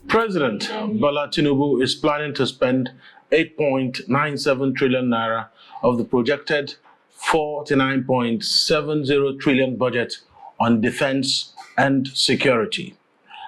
President Bola Tinubu is planning to spend 8.97 trillion naira of the projected 49.70 trillion budget on defense and security.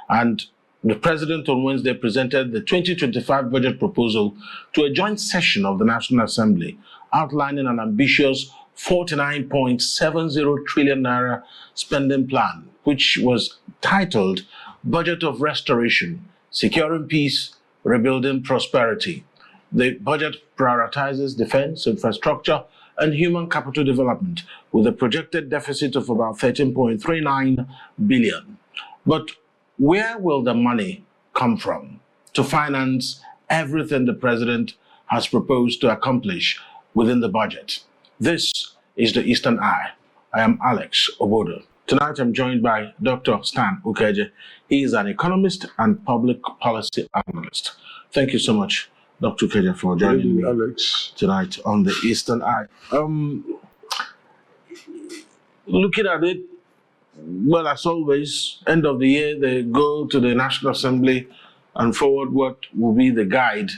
And the president on Wednesday presented the 2025 budget proposal to a joint session of the National Assembly, outlining an ambitious 49.70 trillion naira spending plan, which was titled Budget of Restoration, Securing Peace, Rebuilding Prosperity. The budget prioritizes defense, infrastructure, and human capital development with a projected deficit of about 13.39 billion. But where will the money come from to finance everything the president has proposed to accomplish within the budget? This is the Eastern Eye. I am Alex Obodo. Tonight I'm joined by Dr. Stan Ukeje. He is an economist and public policy analyst. Thank you so much, Dr. Ukeje, for joining me Alex. Tonight on the Eastern Eye. Looking at it, well, as always, end of the year, they go to the National Assembly and forward what will be the guide.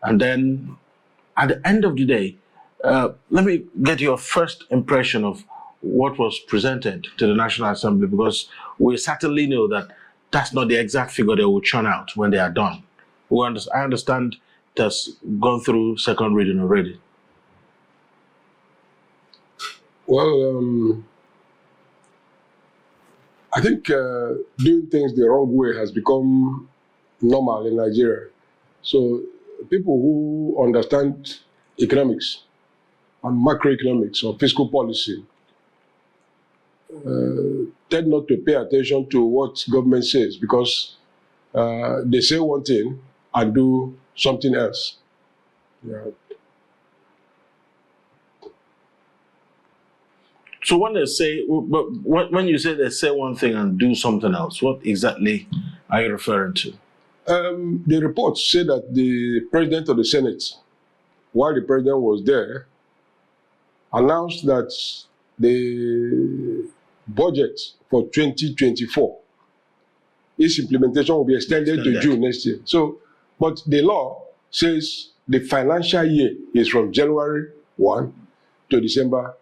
And then at the end of the day, let me get your first impression of what was presented to the National Assembly, because we certainly know that that's not the exact figure they will churn out when they are done. I understand it has gone through second reading already. Well, I think doing things the wrong way has become normal in Nigeria. So people who understand economics and macroeconomics or fiscal policy tend not to pay attention to what government says, because they say one thing and do something else. Yeah. So when they say, but when you say they say one thing and do something else, what exactly are you referring to? The reports say that the president of the Senate, while the president was there, announced that the budget for 2024, its implementation will be extended to June next year. So, but the law says the financial year is from January 1 to December.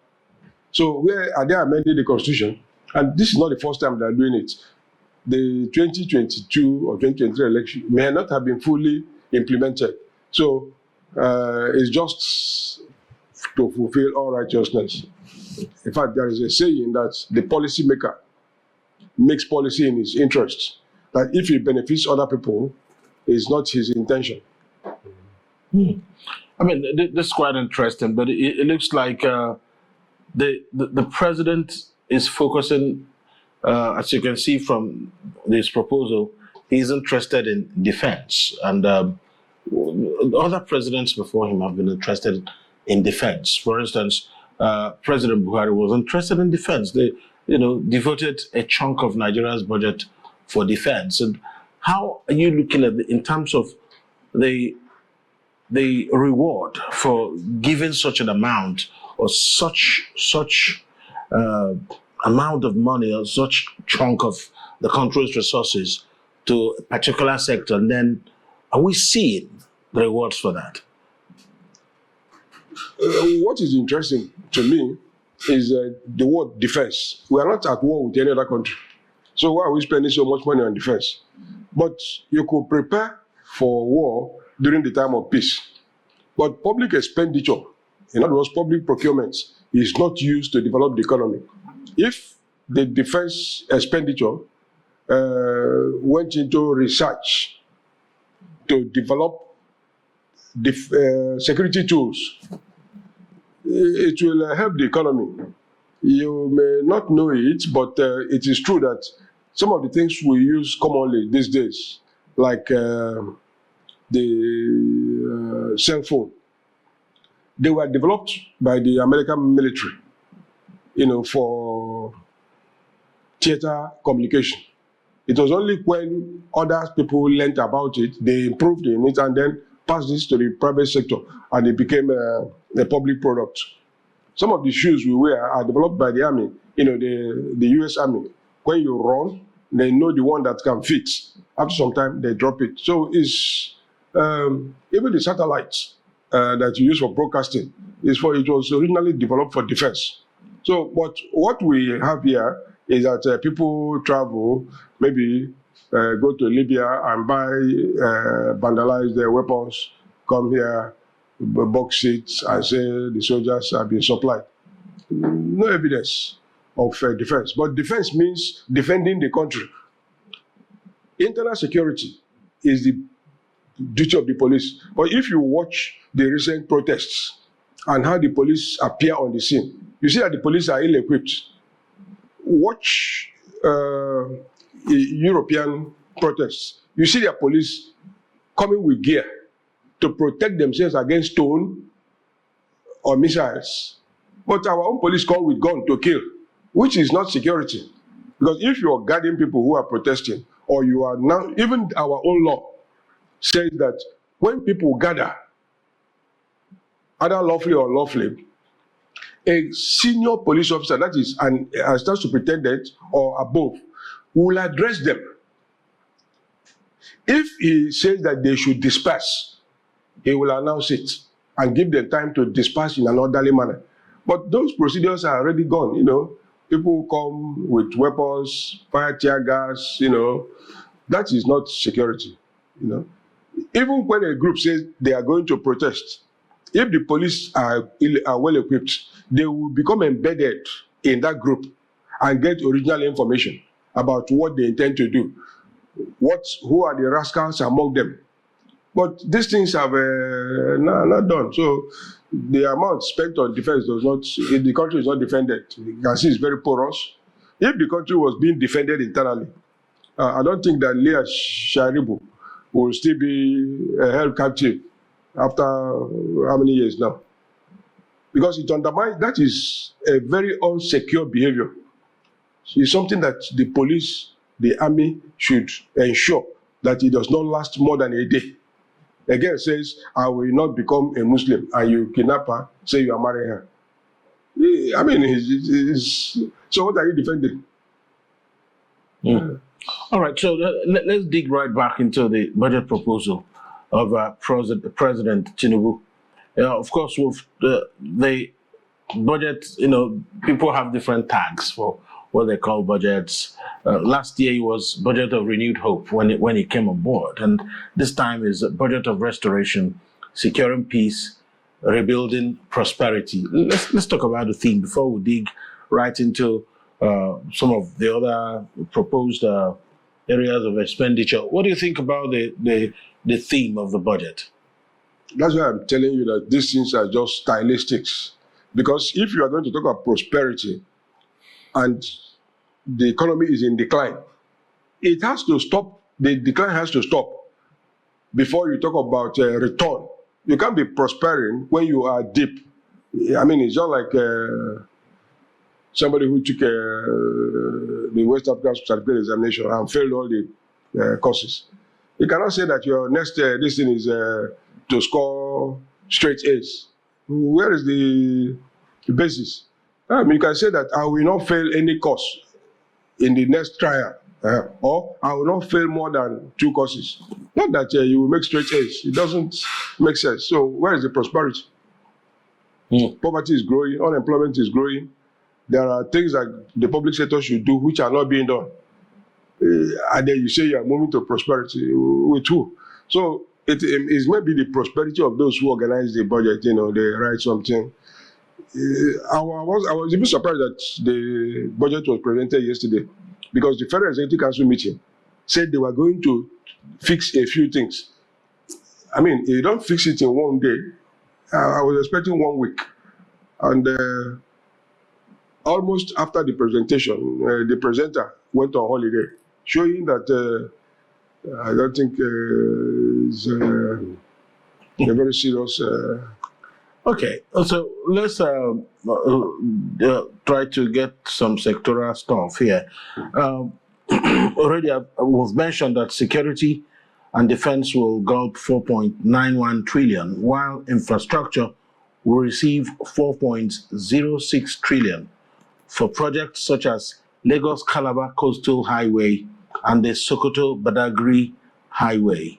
So where are they amending the Constitution? And this is not the first time they're doing it. The 2022 or 2023 election may not have been fully implemented. So it's just to fulfill all righteousness. In fact, there is a saying that the policymaker makes policy in his interest, that if it benefits other people, it's not his intention. I mean, this is quite interesting, but it looks like the president is focusing, as you can see from this proposal, he's interested in defense. And other presidents before him have been interested in defense. For instance, President Buhari was interested in defense. They, devoted a chunk of Nigeria's budget for defense. And how are you looking at in terms of the reward for giving such an amount or such amount of money or such chunk of the country's resources to a particular sector? And then are we seeing the rewards for that? What is interesting to me is the word defense. We are not at war with any other country. So why are we spending so much money on defense? But you could prepare for war during the time of peace. But public expenditure, in other words, public procurement, is not used to develop the economy. If the defense expenditure went into research to develop security tools, it will help the economy. You may not know it, but it is true that some of the things we use commonly these days, like the cell phone, they were developed by the American military, for theater communication. It was only when other people learned about it, they improved in it, and then passed this to the private sector, and it became a public product. Some of the shoes we wear are developed by the army, the US Army. When you run, they know the one that can fix. After some time, they drop it. So it's even the satellites that you use for broadcasting it was originally developed for defense. So, but what we have here is that people travel, maybe go to Libya and buy, vandalize their weapons, come here, box it, and say the soldiers have been supplied. No evidence of defense. But defense means defending the country. Internal security is the duty of the police. But if you watch the recent protests and how the police appear on the scene, you see that the police are ill-equipped. Watch European protests. You see their police coming with gear to protect themselves against stone or missiles. But our own police come with gun to kill, which is not security. Because if you are guarding people who are protesting, or you are now, even our own law says that when people gather, either lawfully or unlawfully, a senior police officer, that is an assistant superintendent or above, will address them. If he says that they should disperse, he will announce it and give them time to disperse in an orderly manner. But those procedures are already gone, you know. People come with weapons, fire tear gas, you know. That is not security, you know. Even when a group says they are going to protest, if the police are well equipped, they will become embedded in that group and get original information about what they intend to do, who are the rascals among them. But these things have not done. So the amount spent on defense does not, if the country is not defended, you can see it's very porous. If the country was being defended internally, I don't think that Leah Sharibu will still be held captive after how many years now? Because it undermines, that is a very unsecure behavior. It's something that the police, the army should ensure that it does not last more than a day. A girl says, I will not become a Muslim, and you kidnap her, say you are marrying her. I mean, so what are you defending? Mm. All right, so let's dig right back into the budget proposal of President Tinubu. Of course, with the budget, you know, people have different tags for what they call budgets. Last year it was budget of renewed hope when it came on board, and this time is a budget of restoration, securing peace, rebuilding prosperity. Let's talk about the theme before we dig right into some of the other proposed areas of expenditure. What do you think about the theme of the budget? That's why I'm telling you that these things are just stylistics. Because if you are going to talk about prosperity and the economy is in decline, it has to stop. The decline has to stop before you talk about return. You can't be prospering when you are deep. I mean, it's just like somebody who took the West African certificate examination and failed all the courses. You cannot say that your next this thing is to score straight A's. Where is the basis? You can say that I will not fail any course in the next trial, or I will not fail more than 2 courses. Not that you will make straight A's. It doesn't make sense. So where is the prosperity? Poverty is growing, unemployment is growing. There are things that the public sector should do which are not being done. And then you say you are moving to prosperity. With who? So it is maybe the prosperity of those who organize the budget, you know, they write something. I was even surprised that the budget was presented yesterday, because the Federal Executive Council meeting said they were going to fix a few things. I mean, you don't fix it in one day. I was expecting 1 week. And almost after the presentation, the presenter went on holiday, showing that I don't think it's a very serious... Okay, so let's try to get some sectoral stuff here. Already we've mentioned that security and defense will gulp 4.91 trillion, while infrastructure will receive 4.06 trillion for projects such as Lagos-Calabar Coastal Highway and the Sokoto-Badagry Highway.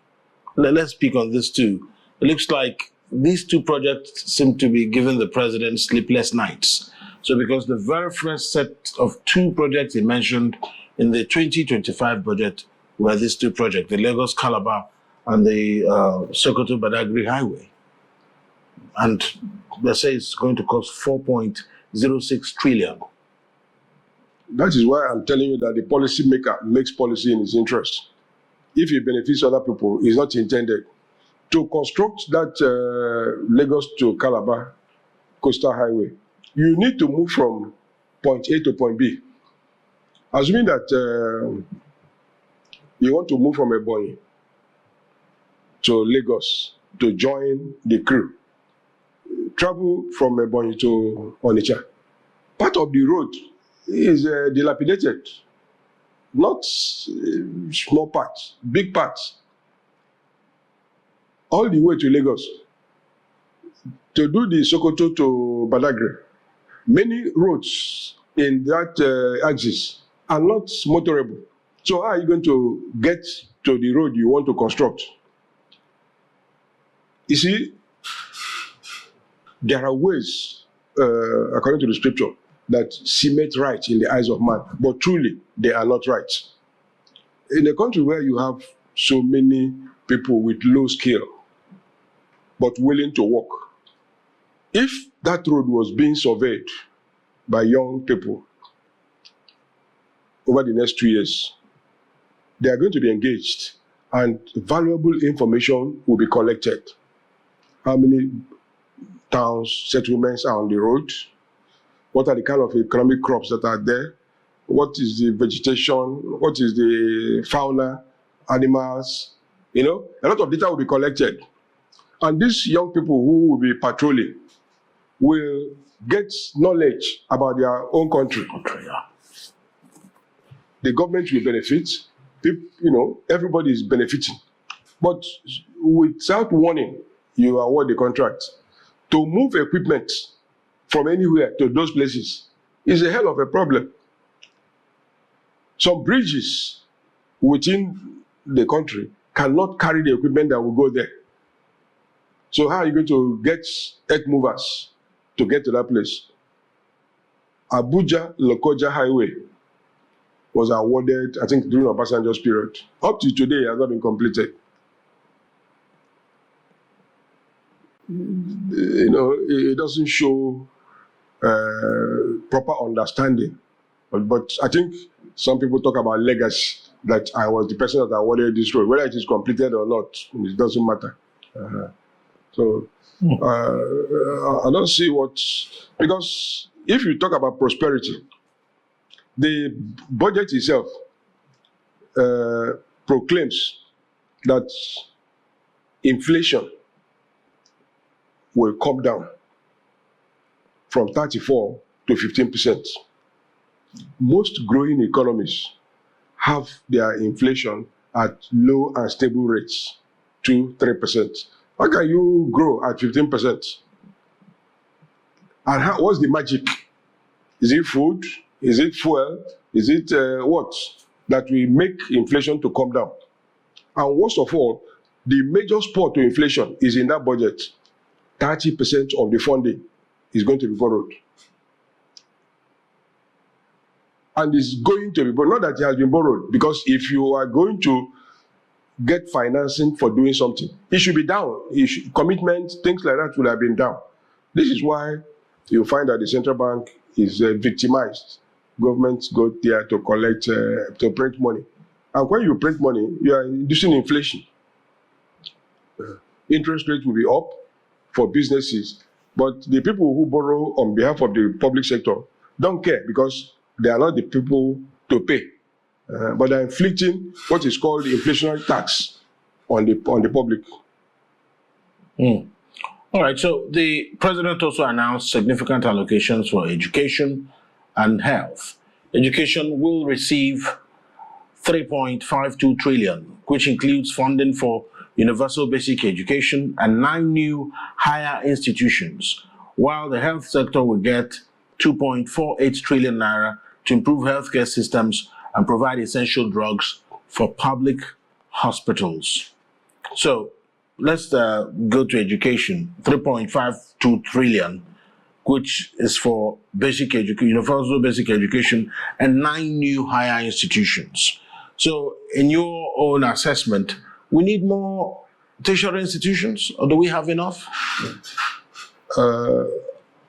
Let's speak on this too. It looks like these two projects seem to be giving the president sleepless nights. So because the very first set of two projects he mentioned in the 2025 budget were these two projects, the Lagos-Calabar and the Sokoto-Badagry Highway. And they say it's going to cost 4.06 trillion. That is why I'm telling you that the policy maker makes policy in his interest. If it benefits other people, it's not intended. To construct that Lagos to Calabar coastal highway, you need to move from point A to point B. Assuming that you want to move from Ebonyi to Lagos to join the crew, travel from Ebonyi to Onitsha. Part of the road is dilapidated, not small parts, big parts. All the way to Lagos. To do the Sokoto to Badagry, many roads in that axis are not motorable. So how are you going to get to the road you want to construct? You see, there are ways, according to the scripture, that seem right in the eyes of man, but truly they are not right. In a country where you have so many people with low skill, but willing to work, if that road was being surveyed by young people over the next 2 years, they are going to be engaged and valuable information will be collected. How many towns, settlements are on the road? What are the kind of economic crops that are there? What is the vegetation? What is the fauna, animals? You know, a lot of data will be collected. And these young people who will be patrolling will get knowledge about their own country. The government will benefit. People, you know, everybody is benefiting. But without warning, you award the contract. To move equipment from anywhere to those places is a hell of a problem. Some bridges within the country cannot carry the equipment that will go there. So how are you going to get earth movers to get to that place? Abuja-Lokoja Highway was awarded, I think, during Obasanjo's period. Up to today, it has not been completed. You know, it doesn't show proper understanding. But I think some people talk about legacy, that I was the person that awarded this road. Whether it is completed or not, it doesn't matter. So I don't see what, because if you talk about prosperity, the budget itself proclaims that inflation will come down from 34 to 15%. Most growing economies have their inflation at low and stable rates, 2-3%. How can you grow at 15%? And what's the magic? Is it food? Is it fuel? Is it what? That will make inflation to come down. And worst of all, the major spot to inflation is in that budget. 30% of the funding is going to be borrowed. And it's going to be borrowed. Not that it has been borrowed, because if you are going to get financing for doing something, it should be down. Commitment, things like that would have been down. This is why you find that the central bank is victimized. Governments go there to collect, to print money. And when you print money, you are inducing inflation. Interest rates will be up for businesses, but the people who borrow on behalf of the public sector don't care, because they are not the people to pay. But they're inflicting what is called the inflationary tax on the public. All right, so the president also announced significant allocations for education and health. Education will receive 3.52 trillion, which includes funding for universal basic education and 9 new higher institutions, while the health sector will get 2.48 trillion naira to improve healthcare systems and provide essential drugs for public hospitals. So let's go to education. 3.52 trillion, which is for basic education, universal basic education, and 9 new higher institutions. So in your own assessment, we need more tertiary institutions, or do we have enough?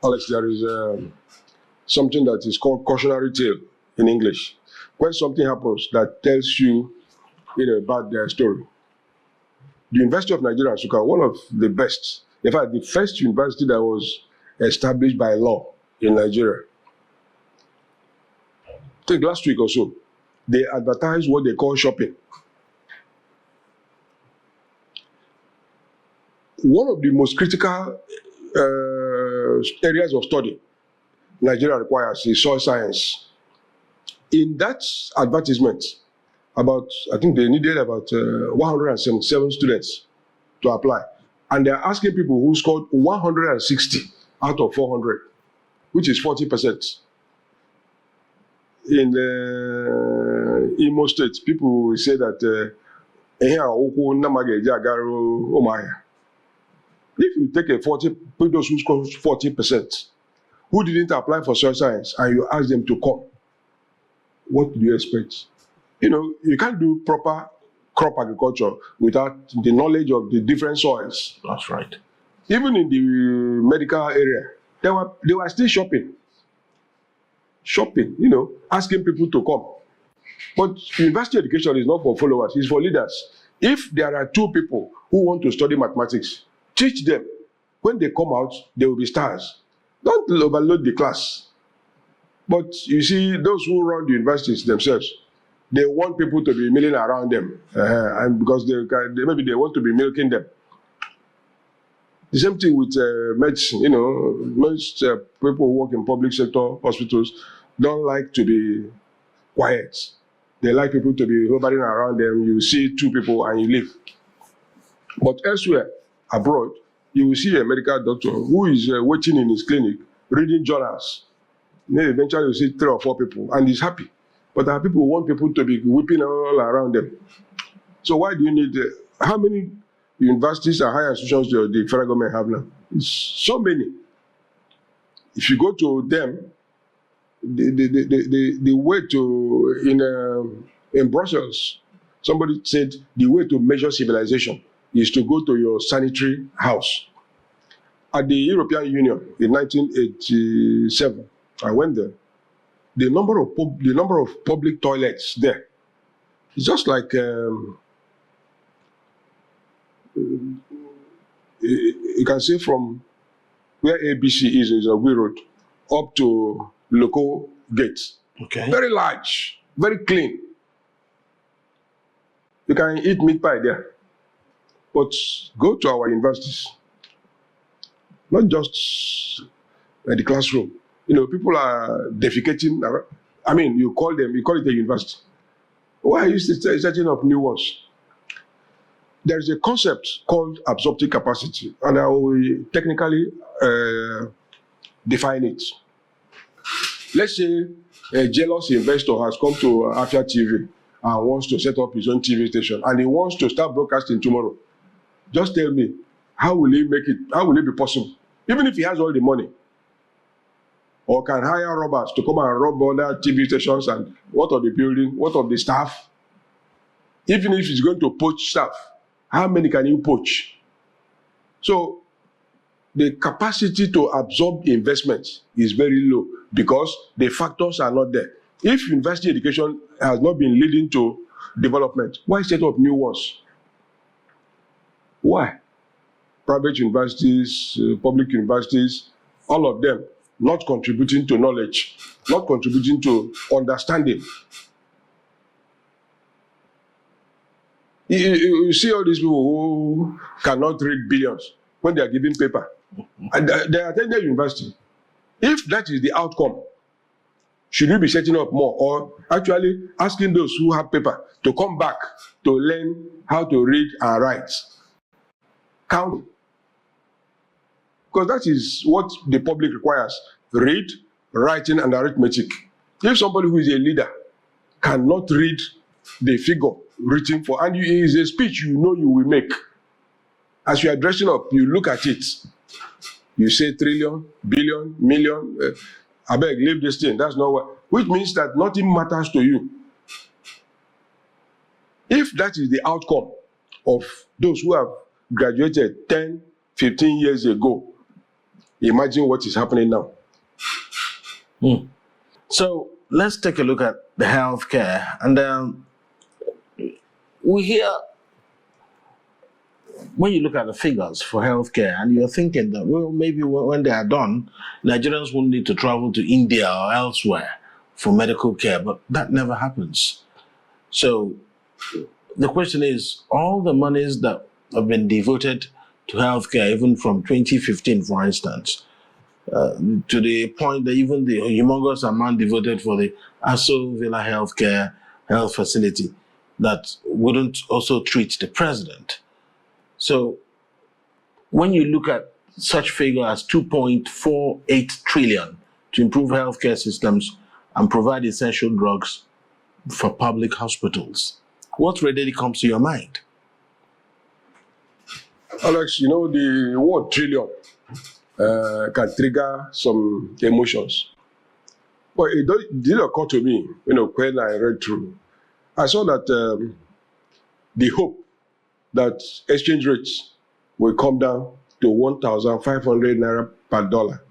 Alex, there is something that is called cautionary tale in English. When something happens that tells you about their story. The University of Nigeria, Nsukka, one of the best, in fact, the first university that was established by law in Nigeria. I think last week or so, they advertised what they call shopping. One of the most critical areas of study Nigeria requires is soil science. In that advertisement, I think they needed about 177 students to apply. And they're asking people who scored 160 out of 400, which is 40%. In Imo State, people will say that if you take those who score 40%, who didn't apply for soil science, and you ask them to come, what do you expect? You can't do proper crop agriculture without the knowledge of the different soils. That's right. Even in the medical area, they were still shopping, asking people to come. But university education is not for followers, it's for leaders. If there are 2 people who want to study mathematics, teach them. When they come out, they will be stars. Don't overload the class. But you see, those who run the universities themselves, they want people to be milling around them, and because maybe they want to be milking them. The same thing with medicine. Most people who work in public sector hospitals don't like to be quiet. They like people to be hovering around them. You see 2 people and you leave. But elsewhere, abroad, you will see a medical doctor who is waiting in his clinic, reading journals. Eventually you see 3 or 4 people, and he's happy. But there are people who want people to be whipping all around them. So why do you need how many universities and higher institutions do the federal government have now? It's so many. If you go to them, the way to in Brussels, somebody said the way to measure civilization is to go to your sanitary house. At the European Union in 1987, I went there. The number of public toilets there is just like you can say from where ABC is Ogui Road up to Local Gate. Okay. Very large, very clean. You can eat meat pie there. But go to our universities, not just the classroom. People are defecating. You call it a university. Why are you setting up new ones? There is a concept called absorptive capacity, and I will technically define it. Let's say a jealous investor has come to Afia TV and wants to set up his own TV station, and he wants to start broadcasting tomorrow. Just tell me, how will he make it? How will it be possible? Even if he has all the money, or can hire robbers to come and rob other TV stations, and what of the building, what of the staff? Even if he's going to poach staff, how many can you poach? So the capacity to absorb investment is very low because the factors are not there. If university education has not been leading to development, why set up new ones? Why? Private universities, public universities, all of them not contributing to knowledge, not contributing to understanding. You see all these people who cannot read billions when they are giving paper. And they attended university. If that is the outcome, should we be setting up more, or actually asking those who have paper to come back to learn how to read and write? Count. Because that is what the public requires: read, writing, and arithmetic. If somebody who is a leader cannot read the figure written for, and it is a speech you know you will make. As you are dressing up, you look at it. You say trillion, billion, million. I beg, leave this thing. That's not what. Which means that nothing matters to you. If that is the outcome of those who have graduated 10, 15 years ago, imagine what is happening now. So let's take a look at the healthcare, and we hear, when you look at the figures for healthcare, and you're thinking that, well, maybe when they are done, Nigerians won't need to travel to India or elsewhere for medical care, but that never happens. So the question is, all the monies that have been devoted to healthcare, even from 2015, for instance, to the point that even the humongous amount devoted for the Aso Villa Healthcare health facility that wouldn't also treat the president. So when you look at such figure as 2.48 trillion to improve healthcare systems and provide essential drugs for public hospitals, what readily comes to your mind? Alex, you know, the word trillion can trigger some emotions. But it did occur to me, when I read through. I saw that the hope that exchange rates will come down to 1,500 naira per dollar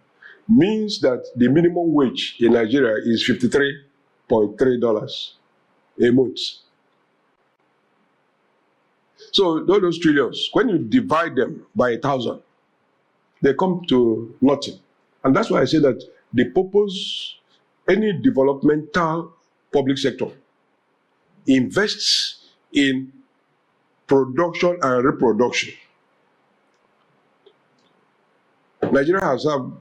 means that the minimum wage in Nigeria is $53.3 a month. So those trillions, when you divide them by 1,000, they come to nothing. And that's why I say that the purpose, any developmental public sector invests in production and reproduction. Nigeria has had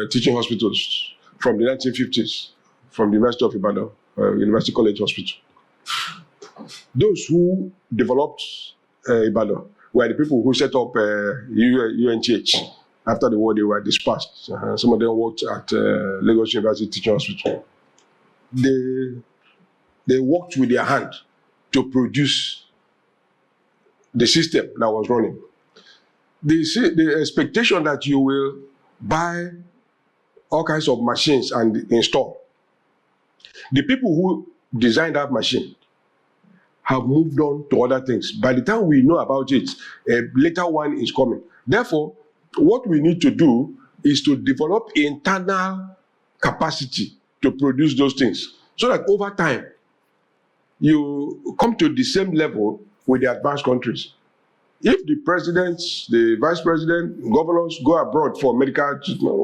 teaching hospitals from the 1950s, from the University of Ibadan, University College Hospital. Those who developed Ibadan were the people who set up UNTH. After the war, they were dispersed. Some of them worked at Lagos University Teaching Hospital. They worked with their hand to produce the system that was running. The expectation that you will buy all kinds of machines and install. The people who designed that machine have moved on to other things. By the time we know about it, a later one is coming. Therefore, what we need to do is to develop internal capacity to produce those things, so that over time, you come to the same level with the advanced countries. If the president, the vice president, governors go abroad for medical treatment,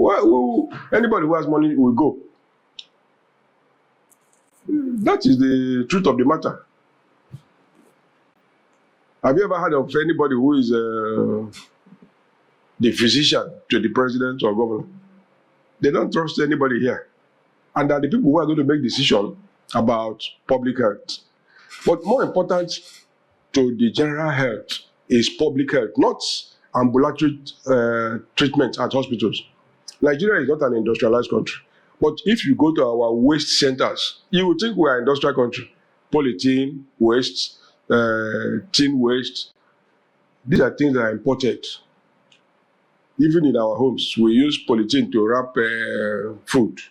anybody who has money will go. That is the truth of the matter. Have you ever heard of anybody who is the physician to the president or governor? They don't trust anybody here. And are the people who are going to make decisions about public health. But more important to the general health is public health, not ambulatory treatment at hospitals. Nigeria is not an industrialized country. But if you go to our waste centers, you would think we are an industrial country. Polythene, waste, tin waste. These are things that are imported. Even in our homes, we use polythene to wrap food.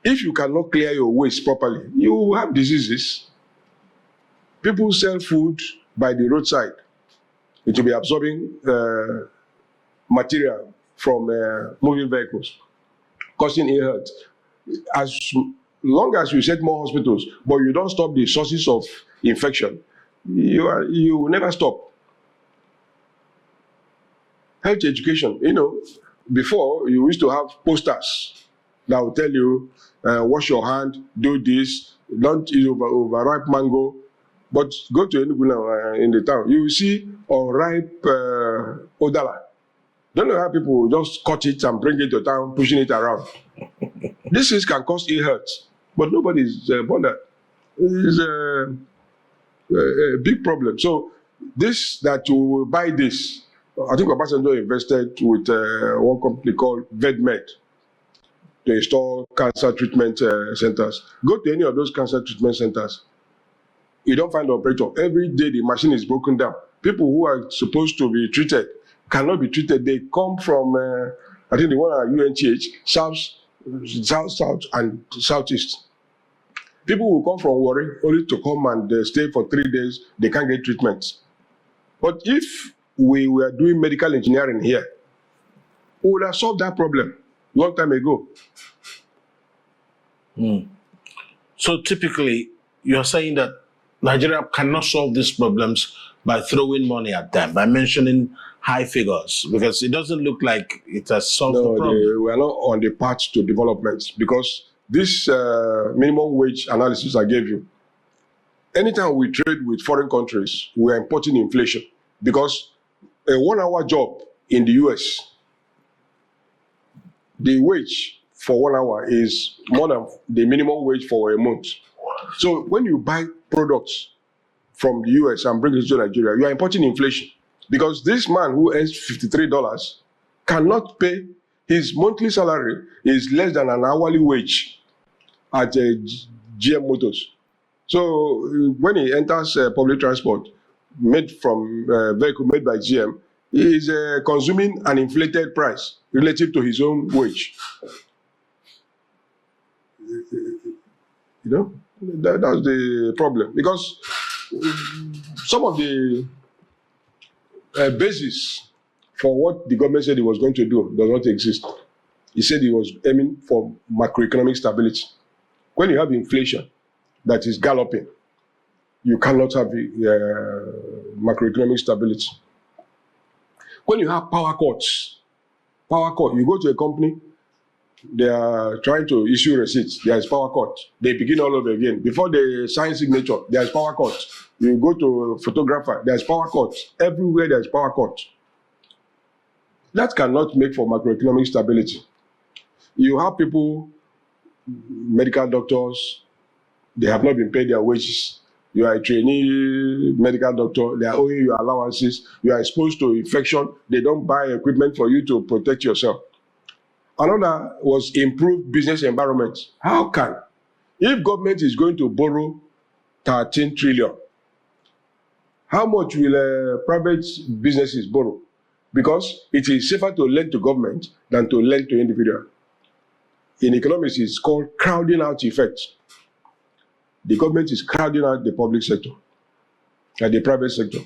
If you cannot clear your waste properly, you will have diseases. People sell food by the roadside. It will be absorbing material from moving vehicles, causing ill health. As long as you set more hospitals, but you don't stop the sources of infection, you will never stop. Health education, before you used to have posters that will tell you, wash your hand, do this, don't eat overripe mango. But go to Enugu now in the town, you will see unripe odala. Don't know how people just cut it and bring it to town, pushing it around. These things can cause ill health, but nobody is bothered. It's a big problem. So this, that you will buy this, I think Obasanjo invested with one company called VedMed to install cancer treatment centers. Go to any of those cancer treatment centers. You don't find the operator. Every day the machine is broken down. People who are supposed to be treated cannot be treated. They come from, I think the one at UNTH, south, and southeast. People will come from Warri only to come and stay for 3 days. They can't get treatment. But if we were doing medical engineering here, we would have solved that problem long time ago. So typically, you're saying that Nigeria cannot solve these problems by throwing money at them, by mentioning high figures, because it doesn't look like it has solved the problem. We are not on the path to development, because this minimum wage analysis I gave you, anytime we trade with foreign countries, we are importing inflation, because a 1 hour job in the US, the wage for 1 hour is more than the minimum wage for a month. So when you buy products from the US and bring it to Nigeria, you are importing inflation, because this man who earns $53 cannot pay, his monthly salary is less than an hourly wage at GM Motors. So when he enters public transport made from vehicle made by GM, he is consuming an inflated price relative to his own wage. You know, that's the problem, because some of the basis for what the government said it was going to do does not exist. He said he was aiming for macroeconomic stability. When you have inflation that is galloping, you cannot have macroeconomic stability. When you have power cuts, you go to a company, they are trying to issue receipts, there is power cut. They begin all over again. Before they sign signature, there is power cut. You go to a photographer, there is power cut. Everywhere there is power cut. That cannot make for macroeconomic stability. You have people, medical doctors, they have not been paid their wages. You are a trainee medical doctor, they are owing you allowances, you are exposed to infection, they don't buy equipment for you to protect yourself. Another was improved business environment. How can? If government is going to borrow 13 trillion, how much will private businesses borrow? Because it is safer to lend to government than to lend to individual. In economics, it's called crowding out effect. The government is crowding out the public sector and the private sector.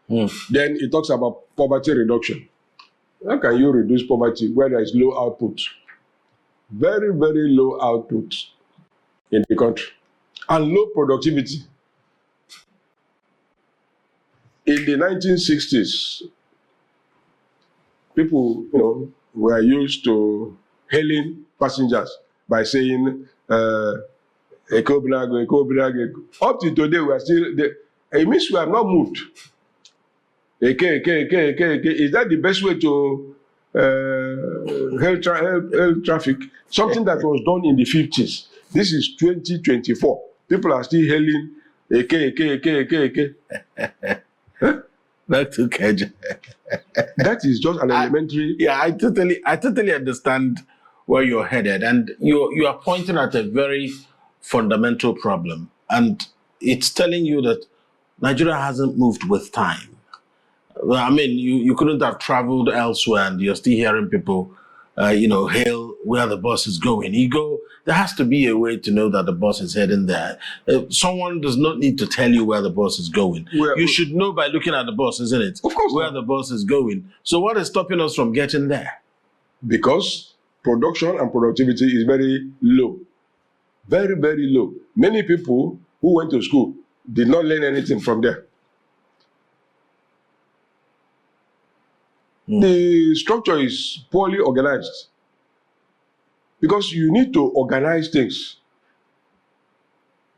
Then it talks about poverty reduction. How can you reduce poverty where there is low output? Very, very low output in the country. And low productivity. In the 1960s, people, were used to hailing passengers by saying, Eko Brago, Eko Brago. Up to today, we are still there. It means we have not moved. Eke. Is that the best way to hail traffic? Something that was done in the 50s. This is 2024. People are still hailing Eke. That's okay. That is just an elementary. I totally understand where you're headed, and you are pointing at a very fundamental problem, and it's telling you that Nigeria hasn't moved with time. Well, I mean, you couldn't have traveled elsewhere, and you're still hearing people, hail where the bus is going. There has to be a way to know that the bus is heading there. Someone does not need to tell you where the bus is going. You should know by looking at the bus, isn't it? Of course. Where the bus is going. So what is stopping us from getting there? Because production and productivity is very low. Very, very low. Many people who went to school did not learn anything from there. The structure is poorly organized, because you need to organize things.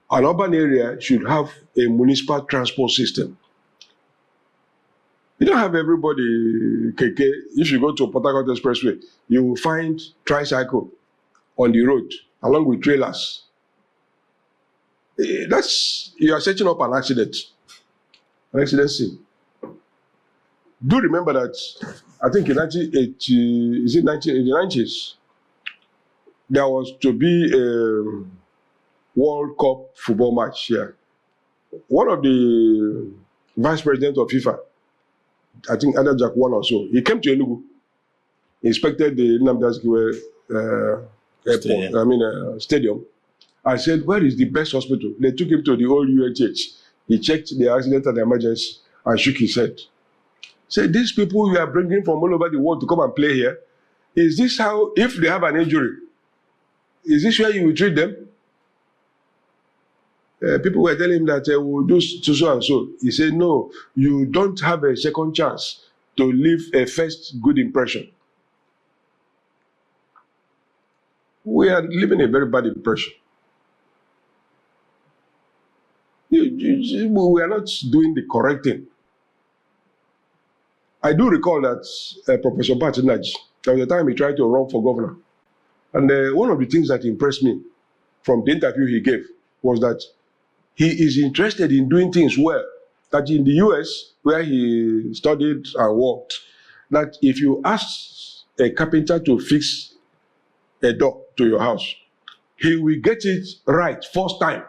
An urban area should have a municipal transport system. You don't have everybody keke. If you go to Port Harcourt Expressway, you will find tricycle on the road along with trailers. You are setting up an accident scene. Do remember that I think in the 1990s, there was to be a World Cup football match here. One of the vice presidents of FIFA, I think Ada Jack one or so, he came to Enugu, inspected the Nnamdi Azikiwe airport, stadium. I said, where is the best hospital? They took him to the old UHH. He checked the accident and the emergency and shook his head. Said, these people you are bringing from all over the world to come and play here, is this how, if they have an injury, is this where you will treat them? People were telling him that we'll do so and so. He said, no, you don't have a second chance to leave a first good impression. We are living a very bad impression. We are not doing the correct thing. I do recall that Professor Batinaji, there was a time he tried to run for governor. And one of the things that impressed me from the interview he gave was that he is interested in doing things well. That in the US, where he studied and worked, that if you ask a carpenter to fix a door to your house, he will get it right first time.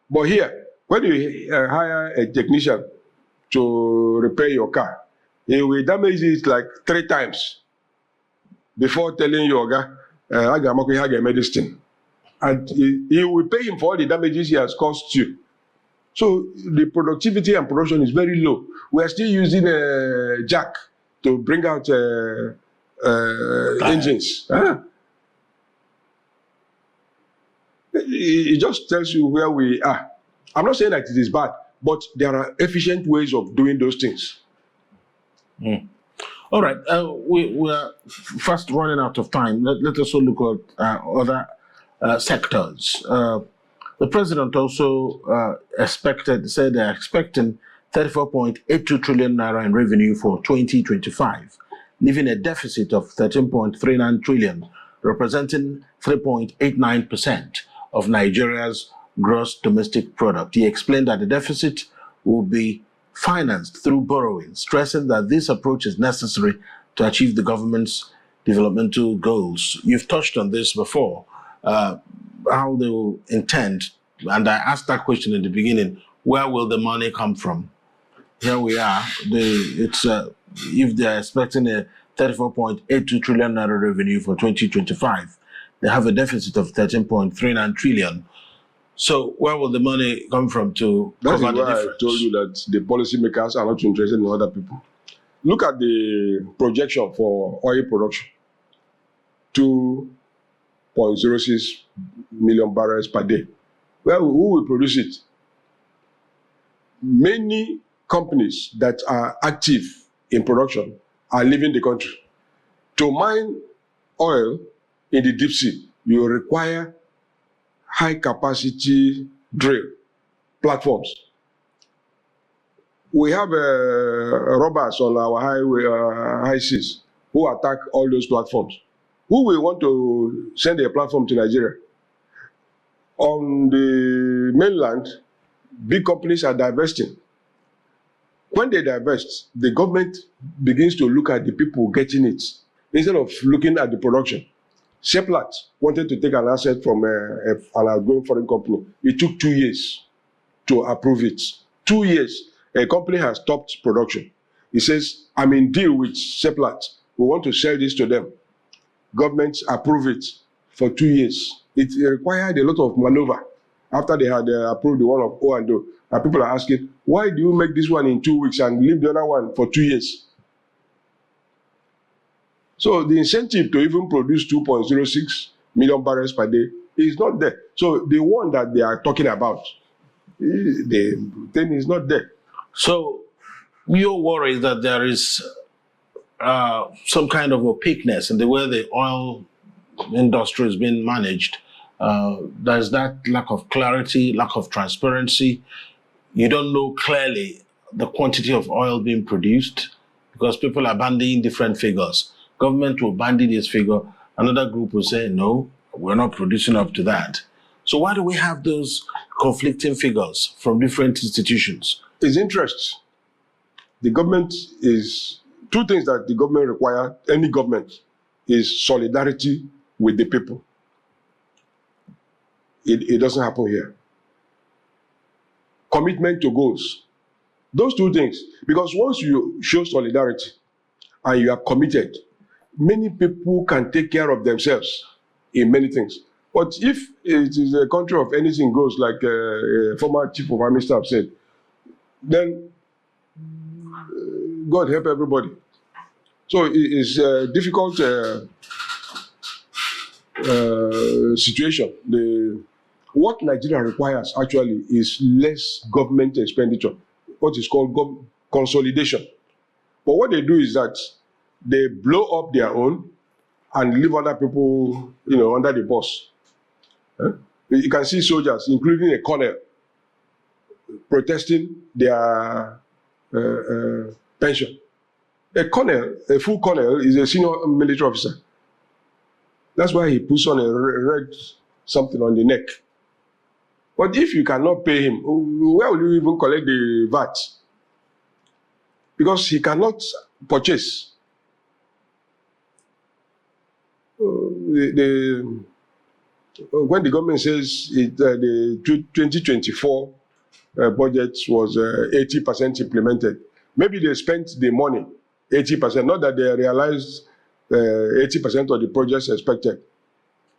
But here, when you hire a technician to repair your car, he will damage it like 3 times before telling you, I got medicine. And he will pay him for all the damages he has caused you. So the productivity and production is very low. We are still using a jack to bring out engines. It just tells you where we are. I'm not saying that it is bad, but there are efficient ways of doing those things. All right, we are fast running out of time. Let us also look at other sectors. The president also said they're expecting 34.82 trillion naira in revenue for 2025, leaving a deficit of 13.39 trillion, representing 3.89% of Nigeria's gross domestic product. He explained that the deficit will be financed through borrowing, stressing that this approach is necessary to achieve the government's developmental goals. You've touched on this before, how they will intend, and I asked that question in the beginning, where will the money come from? Here we are. If they're expecting a 34.82 trillion naira revenue for 2025, they have a deficit of 13.39 trillion. So where will the money come from to cover the difference? I told you that the policymakers are not interested in other people. Look at the projection for oil production. 2.06 million barrels per day. Well, who will produce it? Many companies that are active in production are leaving the country. To mine oil in the deep sea, you require high capacity drill platforms. We have robbers on our highway, high seas who attack all those platforms. Who will want to send a platform to Nigeria? On the mainland, big companies are divesting. When they divest, the government begins to look at the people getting it instead of looking at the production. Seplat wanted to take an asset from an outgoing foreign company. It took 2 years to approve it. 2 years. A company has stopped production. He says, I'm in deal with Seplat. We want to sell this to them. Government approve it for 2 years. It required a lot of maneuver after they had approved the one of O&O. And people are asking, why do you make this one in 2 weeks and leave the other one for 2 years? So the incentive to even produce 2.06 million barrels per day is not there. So the one that they are talking about, the thing is not there. So your worry is that there is some kind of opaqueness in the way the oil industry is being managed. There's that lack of clarity, lack of transparency. You don't know clearly the quantity of oil being produced because people are bandying different figures. Government will bandy this figure. Another group will say, no, we're not producing up to that. So why do we have those conflicting figures from different institutions? It's interest. The government is, 2 things that the government require, any government, is solidarity with the people. It doesn't happen here. Commitment to goals. Those two things. Because once you show solidarity and you are committed, many people can take care of themselves in many things. But if it is a country of anything goes, like a former chief of army staff said, then God help everybody. So it is a difficult situation. What Nigeria requires actually is less government expenditure, what is called consolidation. But what they do is that they blow up their own and leave other people, under the bus. You can see soldiers, including a colonel, protesting their pension. A colonel, a full colonel, is a senior military officer. That's why he puts on a red something on the neck. But if you cannot pay him, where will you even collect the VAT? Because he cannot purchase. When the government says the 2024 budget was 80% implemented, maybe they spent the money 80%, not that they realized 80% of the projects expected.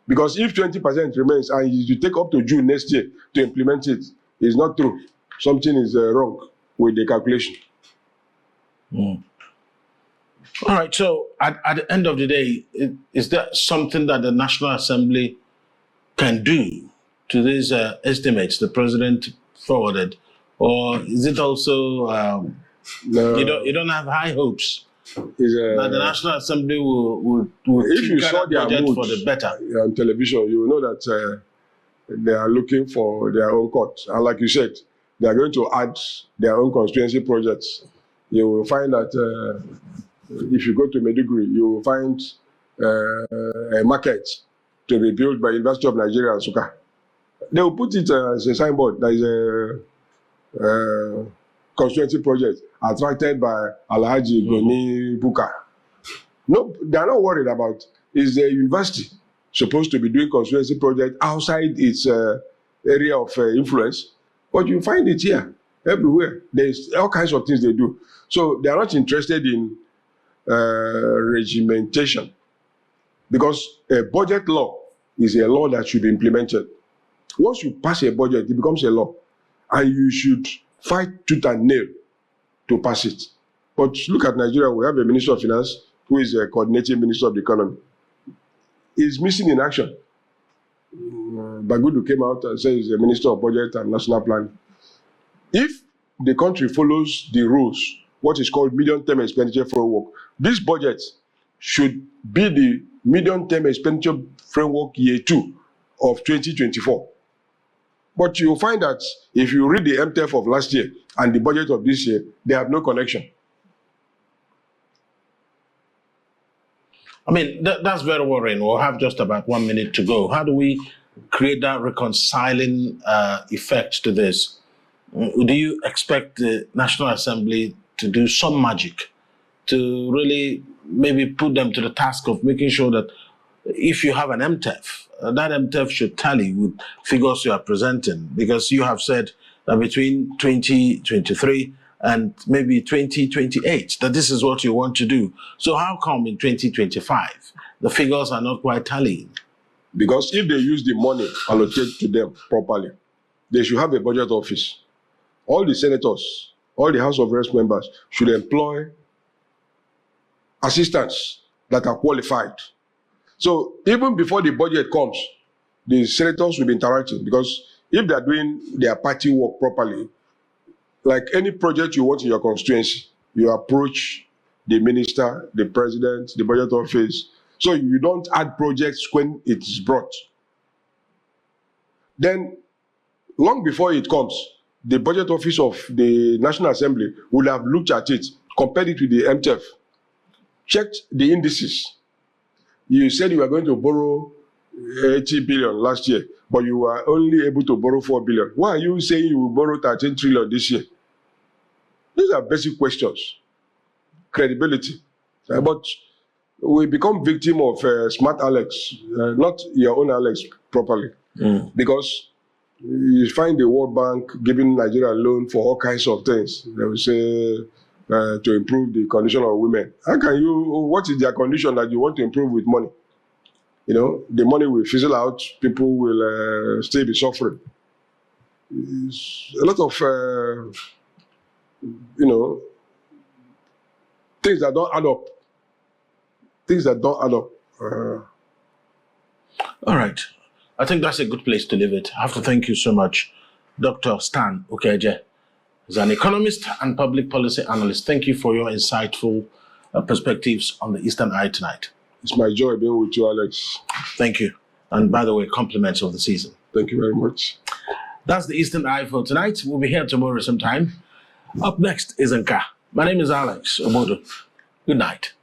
Because if 20% remains and you take up to June next year to implement it, it's not true. Something is wrong with the calculation. Mm. All right, so at the end of the day, is there something that the National Assembly can do to these estimates the president forwarded? Or is it also, No. you don't have high hopes that the National Assembly will if you saw their budget mood for the better? On television, you will know that they are looking for their own cut. And like you said, they are going to add their own constituency projects. You will find that if you go to Maiduguri, you will find a market to be built by University of Nigeria and Nsukka. They will put it as a signboard. There is a constituency project attracted by Alhaji Goni Buka. No, they are not worried about is the university supposed to be doing constituency project outside its area of influence, but you find it here everywhere. There's all kinds of things they do. So they are not interested in regimentation, because a budget law is a law that should be implemented. Once you pass a budget, it becomes a law, and you should fight tooth and nail to pass it. But look at Nigeria, we have a Minister of Finance who is a coordinating Minister of the Economy. He's missing in action. Bagudu came out and said he's the Minister of Budget and National Planning. If the country follows the rules, what is called medium-term expenditure framework, this budget should be the medium-term expenditure framework year 2 of 2024. But you'll find that if you read the MTF of last year and the budget of this year, they have no connection. I mean, that's very worrying. We'll have just about 1 minute to go. How do we create that reconciling effect to this? Do you expect the National Assembly to do some magic to really maybe put them to the task of making sure that if you have an MTF, that MTF should tally with figures you are presenting? Because you have said that between 2023 and maybe 2028, that this is what you want to do. So how come in 2025, the figures are not quite tallying? Because if they use the money allocated to them properly, they should have a budget office. All the senators, all the House of Reps members should employ assistants that are qualified. So even before the budget comes, the senators will be interacting, because if they are doing their party work properly, like any project you want in your constituency, you approach the minister, the president, the budget office. So you don't add projects when it is brought. Then, long before it comes, the budget office of the National Assembly will have looked at it, compared it with the MTF, checked the indices. You said you were going to borrow 80 billion last year, but you were only able to borrow 4 billion. Why are you saying you will borrow 13 trillion this year? These are basic questions. Credibility. But we become victim of smart Alex, not your own Alex properly, because you find the World Bank giving Nigeria a loan for all kinds of things. They will say to improve the condition of women. How can you? What is their condition that you want to improve with money? You know, the money will fizzle out. People will still be suffering. It's a lot of things that don't add up. Things that don't add up. All right. I think that's a good place to leave it. I have to thank you so much, Dr. Stan Okeje. He's an economist and public policy analyst. Thank you for your insightful perspectives on the Eastern Eye tonight. It's my joy being with you, Alex. Thank you. And by the way, compliments of the season. Thank you very much. That's the Eastern Eye for tonight. We'll be here tomorrow sometime. Up next is Nka. My name is Alex Obodo. Good night.